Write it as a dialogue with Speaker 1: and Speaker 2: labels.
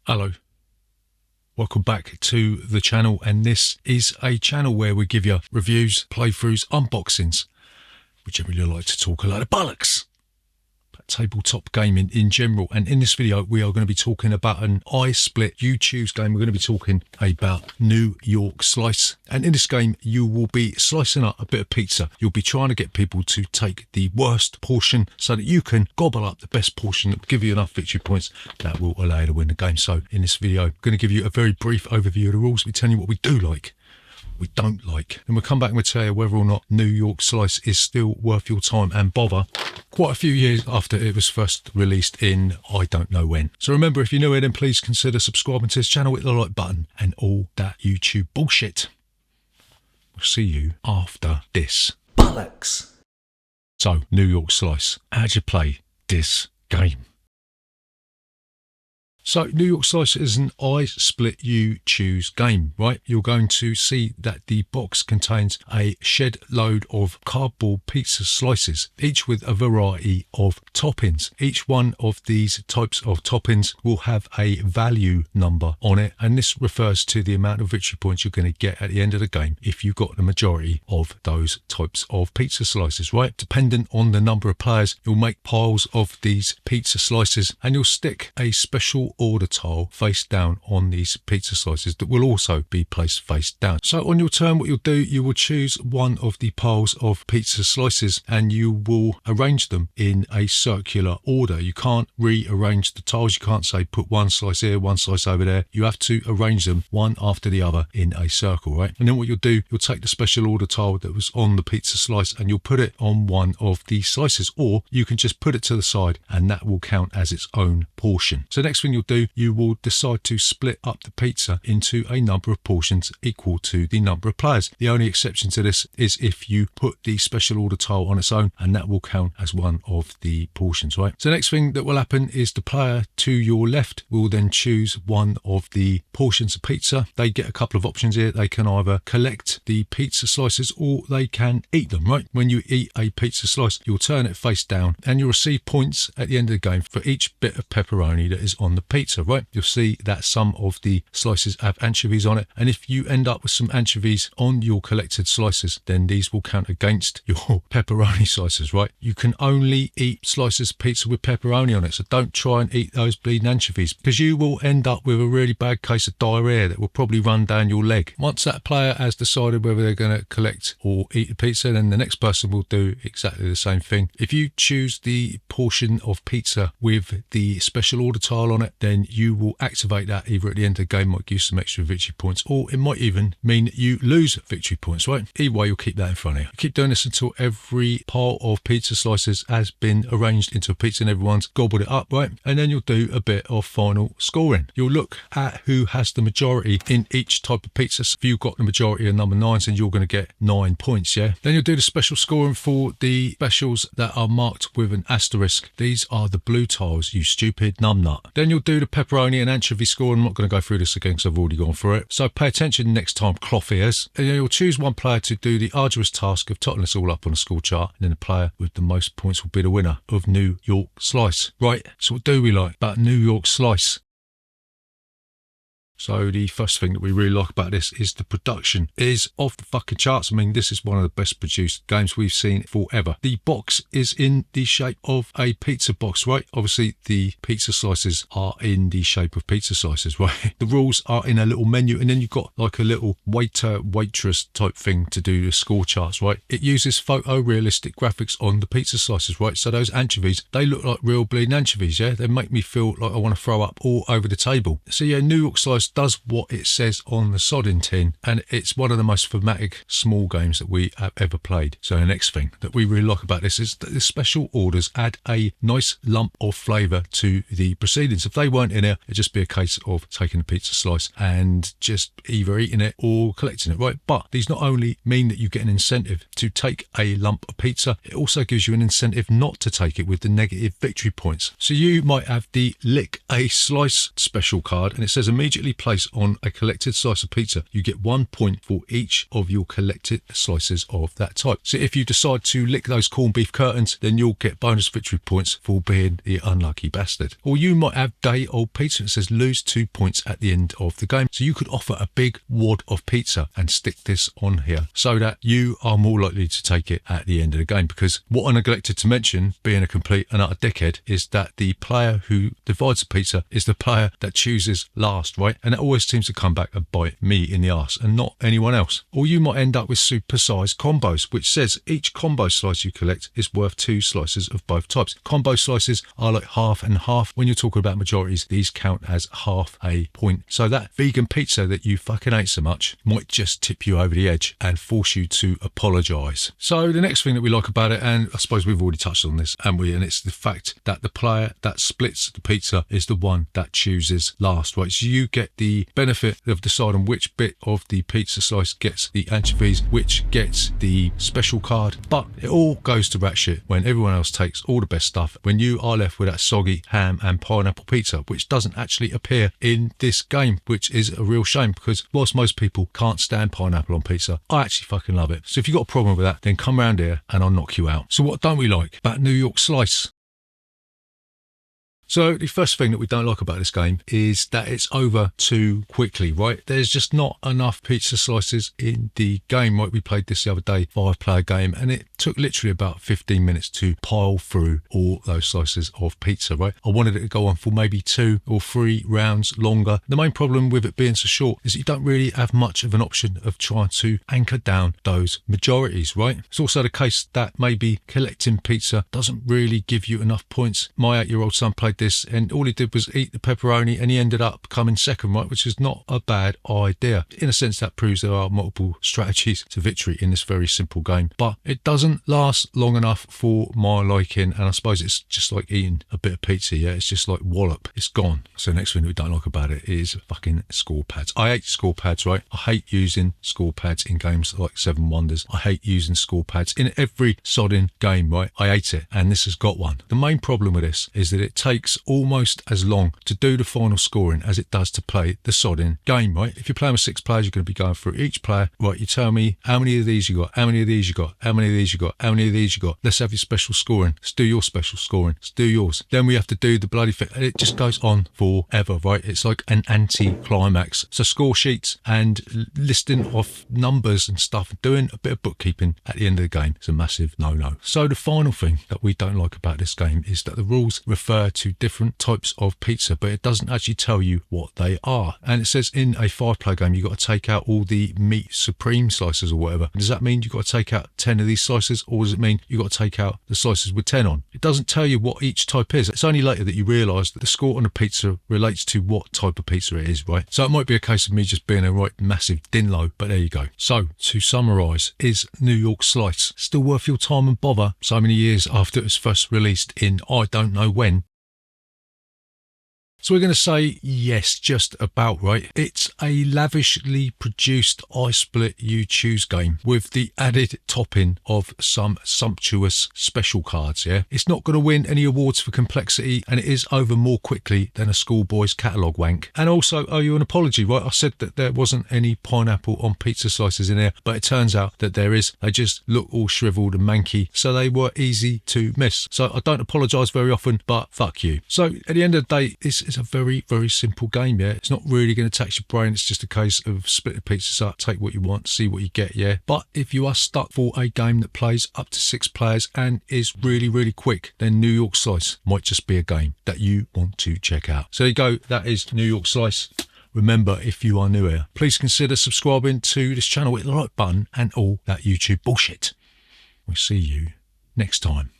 Speaker 1: Hello, welcome back to the channel, and this is a channel where we give you reviews, playthroughs, unboxings. We generally like to talk a lot of bollocks about tabletop gaming in general, and in this video we are going to be talking about an I Split You Choose game. We're going to be talking about New York Slice, and in this game you will be slicing up a bit of pizza. You'll be trying to get people to take the worst portion so that you can gobble up the best portion that will give you enough victory points that will allow you to win the game. So in this video I'm going to give you a very brief overview of the rules. We're telling you what we do like, we don't like, and we'll come back and we'll tell you whether or not New York Slice is still worth your time and bother quite a few years after it was first released in I don't know when. So remember, if you're new here, then please consider subscribing to this channel, hit the like button and all that YouTube bullshit. We'll see you after this. Bollocks. So, New York Slice, how'd you play this game? So, New York Slice is an I Split You Choose game, right? You're going to see that the box contains a shed load of cardboard pizza slices, each with a variety of toppings. Each one of these types of toppings will have a value number on it, and this refers to the amount of victory points you're going to get at the end of the game if you got the majority of those types of pizza slices, right? Dependent on the number of players, you'll make piles of these pizza slices and you'll stick a special order tile face down on these pizza slices that will also be placed face down. So on your turn, what you'll do, you will choose one of the piles of pizza slices and you will arrange them in a circular order. You can't rearrange the tiles. You can't say put one slice here, one slice over there. You have to arrange them one after the other in a circle, right? And then what you'll do, you'll take the special order tile that was on the pizza slice and you'll put it on one of the slices, or you can just put it to the side and that will count as its own portion. So next thing you'll do, you will decide to split up the pizza into a number of portions equal to the number of players. The only exception to this is if you put the special order tile on its own, and that will count as one of the portions, right? So the next thing that will happen is the player to your left will then choose one of the portions of pizza. They get a couple of options here. They can either collect the pizza slices or they can eat them, right? When you eat a pizza slice, you'll turn it face down and you'll receive points at the end of the game for each bit of pepperoni that is on the pizza, right? You'll see that some of the slices have anchovies on it, and if you end up with some anchovies on your collected slices, then these will count against your pepperoni slices, right? You can only eat slices of pizza with pepperoni on it, so don't try and eat those bleeding anchovies because you will end up with a really bad case of diarrhea that will probably run down your leg. Once that player has decided whether they're going to collect or eat the pizza, then the next person will do exactly the same thing. If you choose the portion of pizza with the special order tile on it, then you will activate that either at the end of the game, might give you some extra victory points, or it might even mean that you lose victory points, right? Either way, you'll keep that in front of you. You keep doing this until every pile of pizza slices has been arranged into a pizza and everyone's gobbled it up, right? And then you'll do a bit of final scoring. You'll look at who has the majority in each type of pizza. So if you've got the majority of number 9s, then you're going to get 9 points, yeah? Then you'll do the special scoring for the specials that are marked with an asterisk. These are the blue tiles, you stupid numbnut. Then you'll do the pepperoni and anchovy score. I'm not going to go through this again because I've already gone through it. So pay attention next time, cloth ears. And you'll choose one player to do the arduous task of totting this all up on a score chart, and then the player with the most points will be the winner of New York Slice. Right, so what do we like about New York Slice? So the first thing that we really like about this is the production is off the fucking charts. I mean, this is one of the best produced games we've seen forever. The box is in the shape of a pizza box, right? Obviously the pizza slices are in the shape of pizza slices, right? The rules are in a little menu, and then you've got like a little waiter, waitress type thing to do the score charts, right? It uses photorealistic graphics on the pizza slices, right? So those anchovies, they look like real bleeding anchovies, yeah? They make me feel like I want to throw up all over the table. So yeah, New York Slice does what it says on the sodding tin, and it's one of the most thematic small games that we have ever played. So the next thing that we really like about this is that the special orders add a nice lump of flavour to the proceedings. If they weren't in here, it'd just be a case of taking a pizza slice and just either eating it or collecting it, right? But these not only mean that you get an incentive to take a lump of pizza, it also gives you an incentive not to take it with the negative victory points. So you might have the lick a slice special card, and it says immediately place on a collected slice of pizza, you get 1 point for each of your collected slices of that type. So if you decide to lick those corned beef curtains, then you'll get bonus victory points for being the unlucky bastard. Or you might have day old pizza that says lose 2 points at the end of the game. So you could offer a big wad of pizza and stick this on here so that you are more likely to take it at the end of the game. Because what I neglected to mention, being a complete and utter dickhead, is that the player who divides the pizza is the player that chooses last, right? And it always seems to come back and bite me in the arse and not anyone else. Or you might end up with super-sized combos, which says each combo slice you collect is worth 2 slices of both types. Combo slices are like half and half. When you're talking about majorities, these count as half a point. So that vegan pizza that you fucking hate so much might just tip you over the edge and force you to apologise. So the next thing that we like about it, and I suppose we've already touched on this, haven't we? And it's the fact that the player that splits the pizza is the one that chooses last, right? So you get the benefit of deciding which bit of the pizza slice gets the anchovies, which gets the special card, but it all goes to rat shit when everyone else takes all the best stuff, when you are left with that soggy ham and pineapple pizza, which doesn't actually appear in this game, which is a real shame, because whilst most people can't stand pineapple on pizza, I actually fucking love it. So if you've got a problem with that, then come round here and I'll knock you out. So what don't we like about New York Slice? So the first thing that we don't like about this game is that it's over too quickly, right? There's just not enough pizza slices in the game, right? We played this the other day, 5-player game, and it took literally about 15 minutes to pile through all those slices of pizza, right? I wanted it to go on for maybe 2 or 3 rounds longer. The main problem with it being so short is that you don't really have much of an option of trying to anchor down those majorities, right? It's also the case that maybe collecting pizza doesn't really give you enough points. My 8-year-old son played this and all he did was eat the pepperoni and he ended up coming second, right, which is not a bad idea. In a sense, that proves there are multiple strategies to victory in this very simple game, but it doesn't last long enough for my liking, and I suppose it's just like eating a bit of pizza, yeah, it's just like wallop, it's gone. So the next thing we don't like about it is fucking score pads. I hate score pads, right? I hate using score pads in games like Seven Wonders. I hate using score pads in every sodding game, right? I hate it, and this has got one. The main problem with this is that it takes almost as long to do the final scoring as it does to play the sodding game, right? If you're playing with 6 players, you're going to be going through each player, right? You tell me how many of these you got, how many of these you got, how many of these you got, how many of these you got. Let's have your special scoring. Let's do your special scoring. Let's do yours. Then we have to do the bloody thing. And it just goes on forever, right? It's like an anti-climax. So score sheets and listing off numbers and stuff, doing a bit of bookkeeping at the end of the game is a massive no-no. So the final thing that we don't like about this game is that the rules refer to different types of pizza, but it doesn't actually tell you what they are. And it says in a 5-player game, you've got to take out all the meat supreme slices or whatever. Does that mean you've got to take out 10 of these slices, or does it mean you've got to take out the slices with 10 on? It doesn't tell you what each type is. It's only later that you realise that the score on a pizza relates to what type of pizza it is, right? So it might be a case of me just being a right massive dinlo, but there you go. So to summarise, is New York Slice still worth your time and bother so many years after it was first released in I don't know when? So we're going to say yes, just about right. It's a lavishly produced I Split You Choose game with the added topping of some sumptuous special cards, yeah? It's not going to win any awards for complexity, and it is over more quickly than a schoolboy's catalogue wank. And also owe you an apology, right? I said that there wasn't any pineapple on pizza slices in there, but it turns out that there is. They just look all shriveled and manky, so they were easy to miss. So I don't apologise very often, but fuck you. So at the end of the day, this is a very, very simple game, yeah? It's not really going to tax your brain. It's just a case of split the pizzas up, take what you want, see what you get, yeah? But if you are stuck for a game that plays up to 6 players and is really, really quick, then New York Slice might just be a game that you want to check out. So there you go. That is New York Slice. Remember, if you are new here, please consider subscribing to this channel with the like button and all that YouTube bullshit. We'll see you next time.